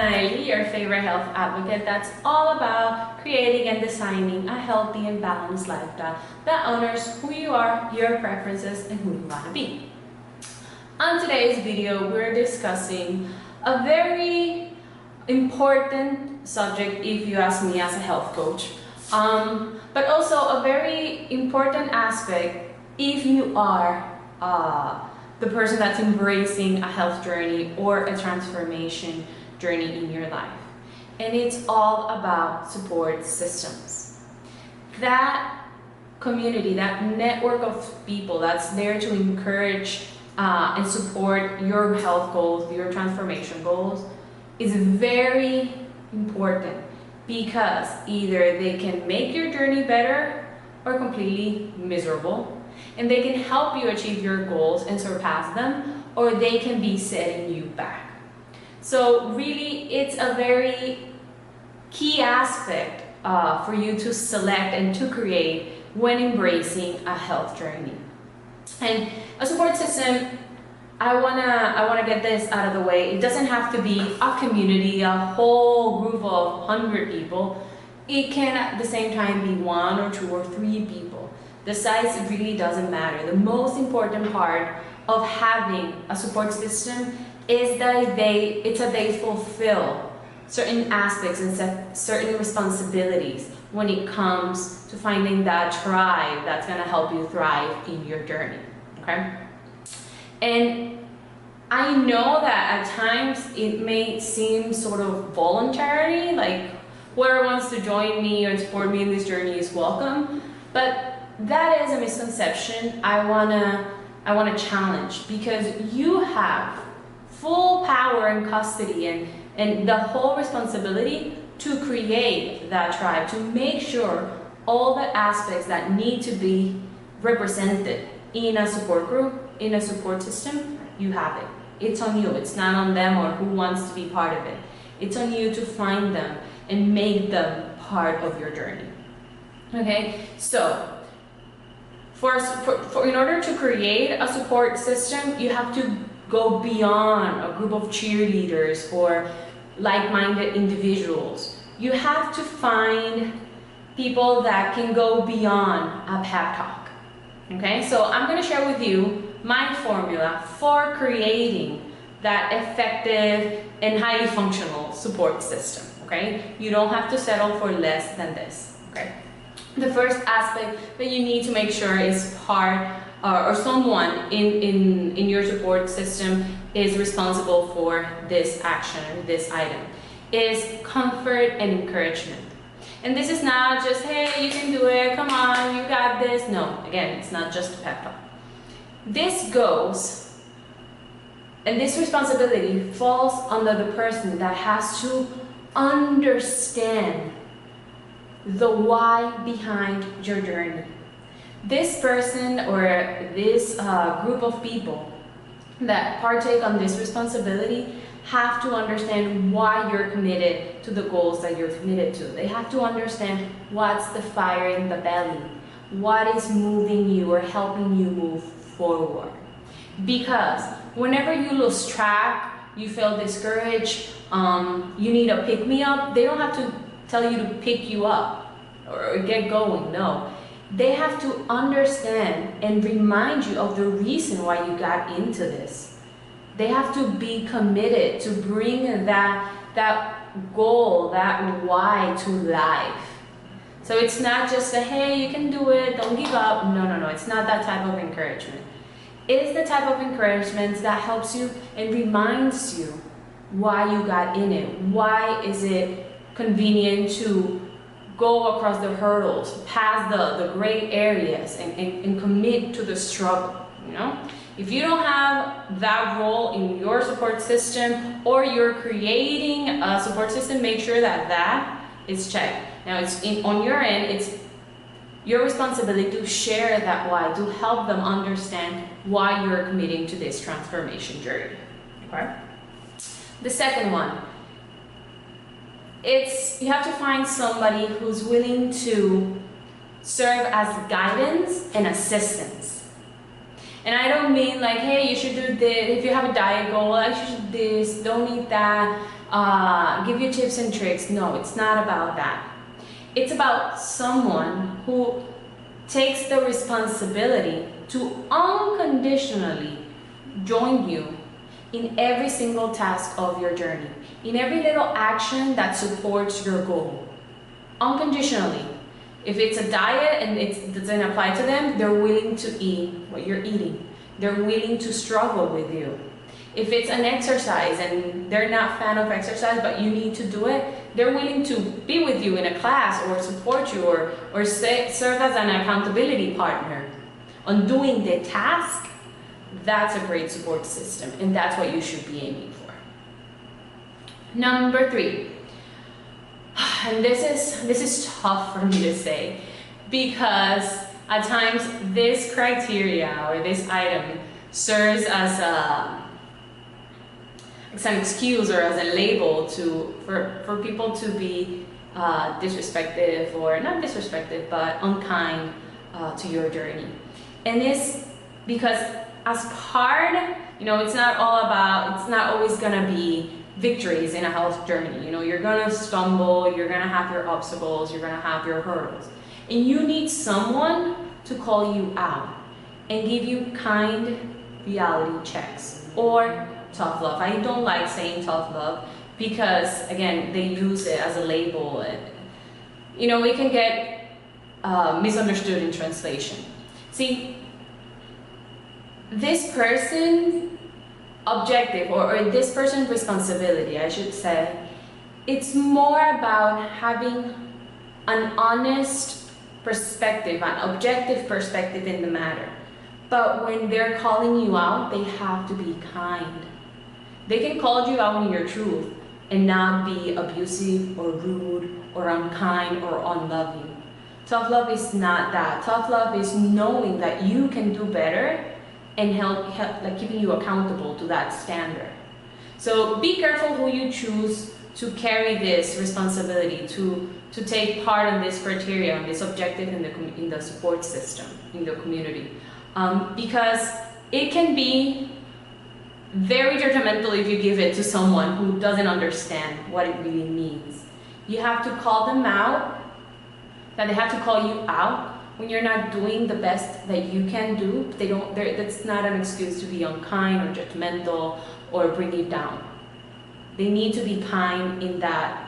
Naeli, your favorite health advocate that's all about creating and designing a healthy and balanced lifestyle that honors who you are, your preferences, and who you want to be. On today's video, we're discussing a very important subject, if you ask me as a health coach, but also a very important aspect if you are the person that's embracing a health journey or a transformation journey in your life. And it's all about support systems. That community, that network of people that's there to encourage and support your health goals, your transformation goals, is very important, because either they can make your journey better or completely miserable, and they can help you achieve your goals and surpass them, or they can be setting you back. So really, it's a very key aspect for you to select and to create when embracing a health journey. And a support system, I wanna get this out of the way. It doesn't have to be a community, a whole group of 100 people. It can at the same time be 1 or 2 or 3 people. The size really doesn't matter. The most important part of having a support system is that they fulfill certain aspects and certain responsibilities when it comes to finding that tribe that's gonna help you thrive in your journey, okay? And I know that at times it may seem sort of voluntary, like whoever wants to join me or support me in this journey is welcome, but that is a misconception I wanna challenge, because you have full power and custody and the whole responsibility to create that tribe, to make sure all the aspects that need to be represented in a support group, in a support system, you have it. It's on you. It's not on them or who wants to be part of it. It's on you to find them and make them part of your journey. Okay, so in order to create a support system, you have to go beyond a group of cheerleaders or like-minded individuals. You have to find people that can go beyond a pep talk. Okay, so I'm going to share with you my formula for creating that effective and highly functional support system. Okay, you don't have to settle for less than this. Okay. The first aspect that you need to make sure is part or someone in your support system is responsible for this action, this item, is comfort and encouragement. And this is not just, hey, you can do it, come on, you got this. No, again, it's not just a pep talk. This goes, and this responsibility falls under the person that has to understand the why behind your journey. This person or this group of people that partake on this responsibility have to understand why you're committed to the goals that you're committed to. They have to understand what's the fire in the belly, what is moving you or helping you move forward. Because whenever you lose track, you feel discouraged, you need a pick-me-up, they don't have to tell you to pick you up or get going, no. They have to understand and remind you of the reason why you got into this. They have to be committed to bring that goal, that why to life. So it's not just a, hey, you can do it, don't give up. No, it's not that type of encouragement. It is the type of encouragement that helps you and reminds you why you got in it. Why is it convenient to go across the hurdles, past the gray areas, and commit to the struggle, you know? If you don't have that role in your support system, or you're creating a support system, make sure that that is checked. Now, on your end, it's your responsibility to share that why, to help them understand why you're committing to this transformation journey, okay? The second one, you have to find somebody who's willing to serve as guidance and assistance. And I don't mean like, hey, you should do this, if you have a diet goal, I should do this, don't eat that. give you tips and tricks. No, it's not about that. It's about someone who takes the responsibility to unconditionally join you in every single task of your journey, in every little action that supports your goal, unconditionally. If it's a diet and it doesn't apply to them, they're willing to eat what you're eating. They're willing to struggle with you. If it's an exercise and they're not a fan of exercise, but you need to do it, they're willing to be with you in a class or support you or serve as an accountability partner on doing the task. That's a great support system, and that's what you should be aiming for. Number 3, and this is tough for me to say, because at times this criteria or this item serves as an excuse or as a label for people to be disrespectful, or not disrespectful, but unkind to your journey. And it's because as hard, it's not always gonna be victories in a health journey. You're gonna stumble, you're gonna have your obstacles, you're gonna have your hurdles. And you need someone to call you out and give you kind reality checks or tough love. I don't like saying tough love because, again, they use it as a label. It can get misunderstood in translation. See, this person's objective, or this person's responsibility, I should say, it's more about having an honest perspective, an objective perspective in the matter. But when they're calling you out, they have to be kind. They can call you out on your truth and not be abusive or rude or unkind or unloving. Tough love is not that. Tough love is knowing that you can do better and help keeping you accountable to that standard. So be careful who you choose to carry this responsibility, to take part in this criteria, this objective in the support system, in the community. Because it can be very detrimental if you give it to someone who doesn't understand what it really means. You have to call them out, that they have to call you out when you're not doing the best that you can do. That's not an excuse to be unkind or judgmental or bring you down. They need to be kind in that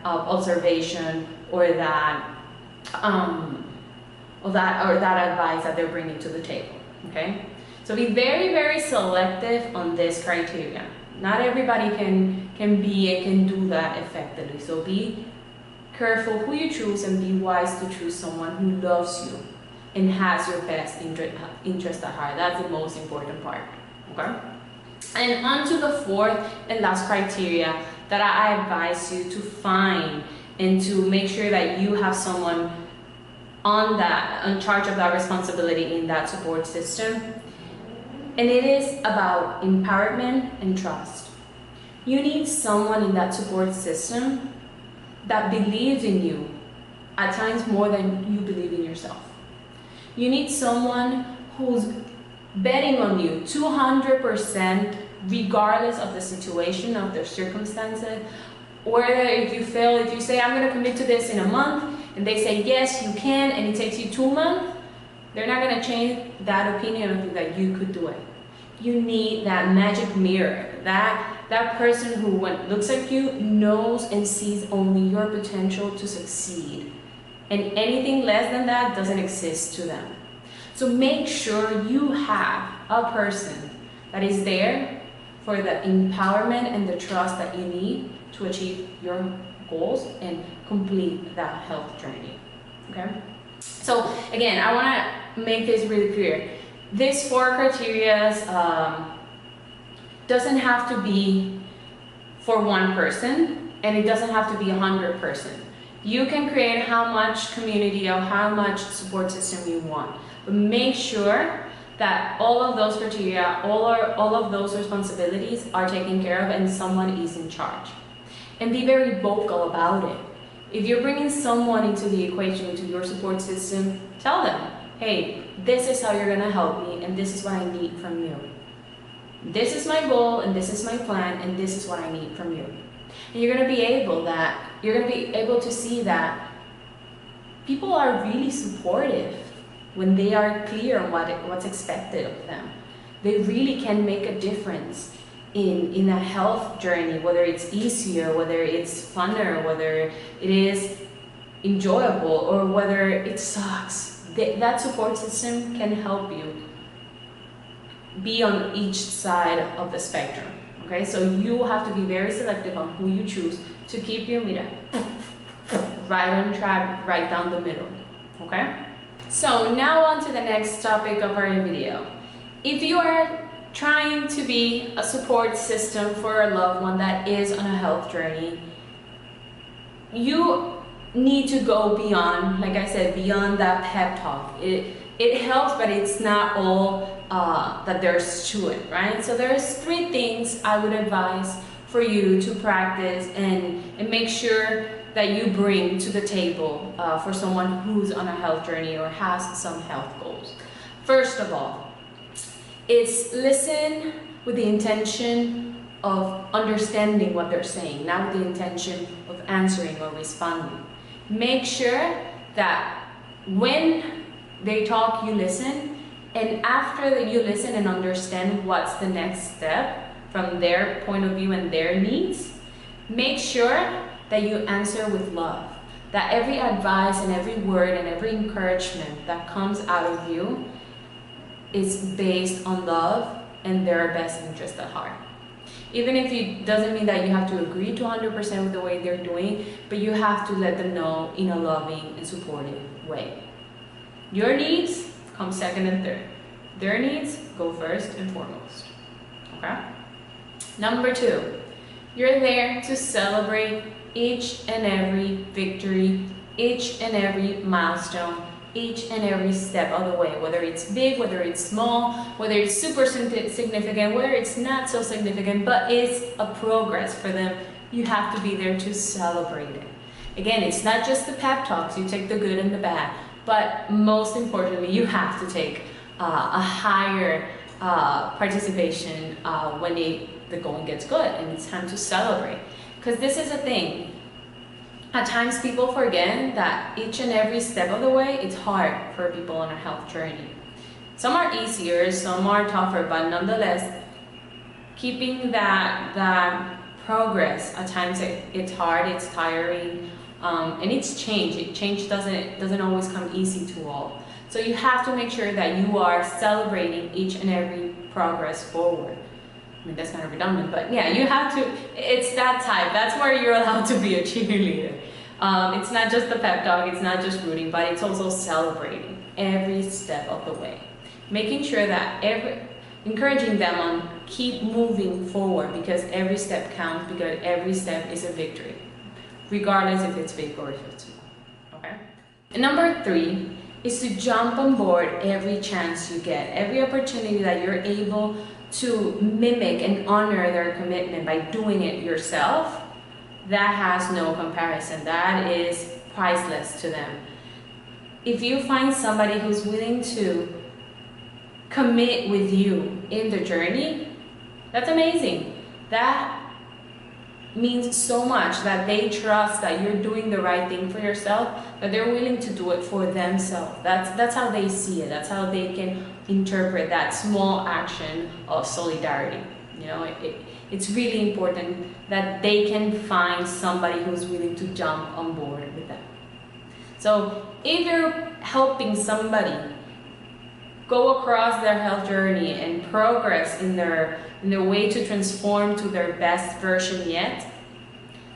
observation or that advice that they're bringing to the table. Okay, so be very, very selective on this criteria. Not everybody can be and can do that effectively. So be careful who you choose and be wise to choose someone who loves you and has your best interest at heart. That's the most important part. Okay. And on to the 4th and last criteria that I advise you to find and to make sure that you have someone on charge of that responsibility in that support system. And it is about empowerment and trust. You need someone in that support system that believes in you at times more than you believe in yourself. You need someone who's betting on you 200% regardless of the situation, of the circumstances. Or if you fail, if you say, I'm going to commit to this in a month, and they say, yes, you can, and it takes you 2 months, they're not going to change that opinion of you that you could do it. You need that magic mirror, that person who, when it looks at you, knows and sees only your potential to succeed. And anything less than that doesn't exist to them. So make sure you have a person that is there for the empowerment and the trust that you need to achieve your goals and complete that health journey. Okay? So again, I want to make this really clear. These 4 criteria doesn't have to be for one person, and it doesn't have to be 100%. You can create how much community or how much support system you want, but make sure that all of those criteria, all of those responsibilities are taken care of and someone is in charge. And be very vocal about it. If you're bringing someone into the equation, into your support system, tell them, hey, this is how you're gonna help me and this is what I need from you. This is my goal, and this is my plan, and this is what I need from you. And you're going to be able to see that people are really supportive when they are clear on what's expected of them. They really can make a difference in a health journey, whether it's easier, whether it's funner, whether it is enjoyable, or whether it sucks. That support system can help you be on each side of the spectrum. Okay, so you have to be very selective on who you choose to keep you right on track, right down the middle. Okay, so now on to the next topic of our video. If you are trying to be a support system for a loved one that is on a health journey, you need to go beyond, like I said, beyond that pep talk. It helps, but it's not all that there's to it, right? So there's 3 things I would advise for you to practice and make sure that you bring to the table for someone who's on a health journey or has some health goals. First of all, it's listen with the intention of understanding what they're saying, not with the intention of answering or responding. Make sure that when they talk, you listen, and after that you listen and understand what's the next step from their point of view and their needs, make sure that you answer with love. That every advice and every word and every encouragement that comes out of you is based on love and their best interest at heart. Even if it doesn't mean that you have to agree to 100% with the way they're doing, but you have to let them know in a loving and supportive way. Your needs come second and third. Their needs go first and foremost. Okay? Number 2, you're there to celebrate each and every victory, each and every milestone, each and every step of the way, whether it's big, whether it's small, whether it's super significant, whether it's not so significant, but it's a progress for them. You have to be there to celebrate it. Again, it's not just the pep talks, you take the good and the bad, but most importantly, you have to take a higher participation when the going gets good and it's time to celebrate. Because this is a thing. At times people forget that each and every step of the way, it's hard for people on a health journey. Some are easier, some are tougher, but nonetheless, keeping that progress, at times it's hard, it's tiring, and it's change. Change doesn't always come easy to all. So you have to make sure that you are celebrating each and every progress forward. I mean, that's kind of redundant, but yeah, you have to, it's that type. That's where you're allowed to be a cheerleader. It's not just the pep talk, it's not just rooting, but it's also celebrating every step of the way. Making sure that encouraging them on keep moving forward, because every step counts, because every step is a victory, regardless if it's big or if it's small, okay? And number 3 is to jump on board every chance you get, every opportunity that you're able to mimic and honor their commitment by doing it yourself. That has no comparison. That is priceless to them. If you find somebody who's willing to commit with you in the journey, that's amazing. That means so much, that they trust that you're doing the right thing for yourself, that they're willing to do it for themselves. That's how they see it. That's how they can interpret that small action of solidarity. You know, it's really important that they can find somebody who's willing to jump on board with them. So if you're helping somebody go across their health journey and progress in their way to transform to their best version yet,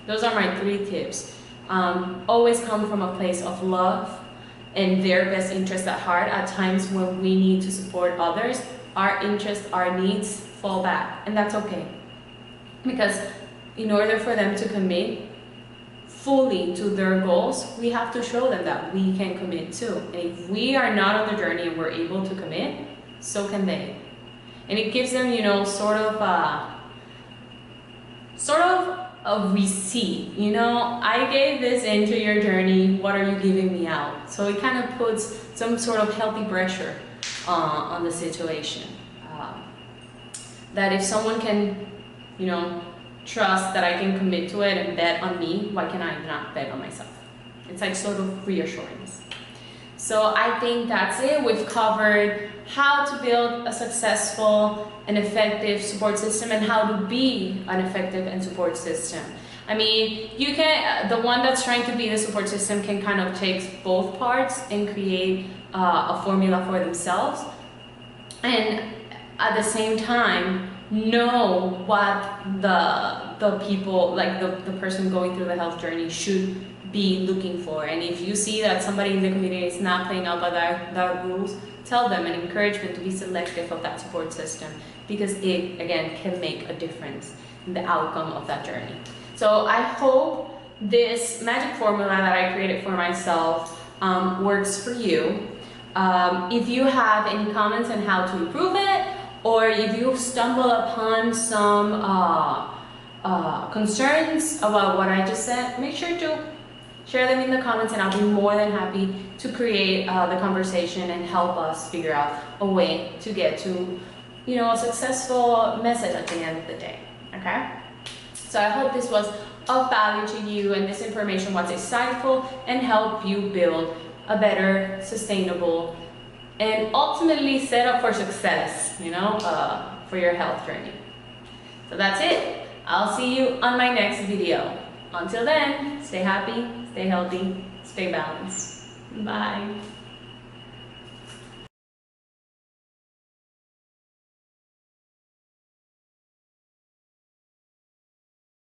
those are my 3 tips. Always come from a place of love and their best interest at heart. At times when we need to support others, our interests, our needs fall back, and that's okay. Because in order for them to commit fully to their goals, we have to show them that we can commit too. And if we are not on the journey and we're able to commit, so can they. And it gives them, you know, sort of a receipt. You know, I gave this into your journey, what are you giving me out? So it kind of puts some sort of healthy pressure on the situation. that if someone can, you know, trust that I can commit to it and bet on me, why can I not bet on myself? It's like sort of reassurance. So I think that's it. We've covered how to build a successful and effective support system and how to be an effective and support system. I mean, you can, the one that's trying to be the support system can kind of take both parts and create a formula for themselves. And at the same time, know what the people, like the person going through the health journey should be looking for. And if you see that somebody in the community is not playing up by their rules, tell them and encourage them to be selective of that support system, because it, again, can make a difference in the outcome of that journey. So I hope this magic formula that I created for myself works for you. If you have any comments on how to improve it, or if you stumble upon some concerns about what I just said, make sure to share them in the comments, and I'll be more than happy to create the conversation and help us figure out a way to get to, you know, a successful message at the end of the day, okay? So I hope this was of value to you and this information was insightful and help you build a better, sustainable, and ultimately set up for success, you know, for your health journey. So that's it. I'll see you on my next video. Until then, stay happy, stay healthy, stay balanced. Bye.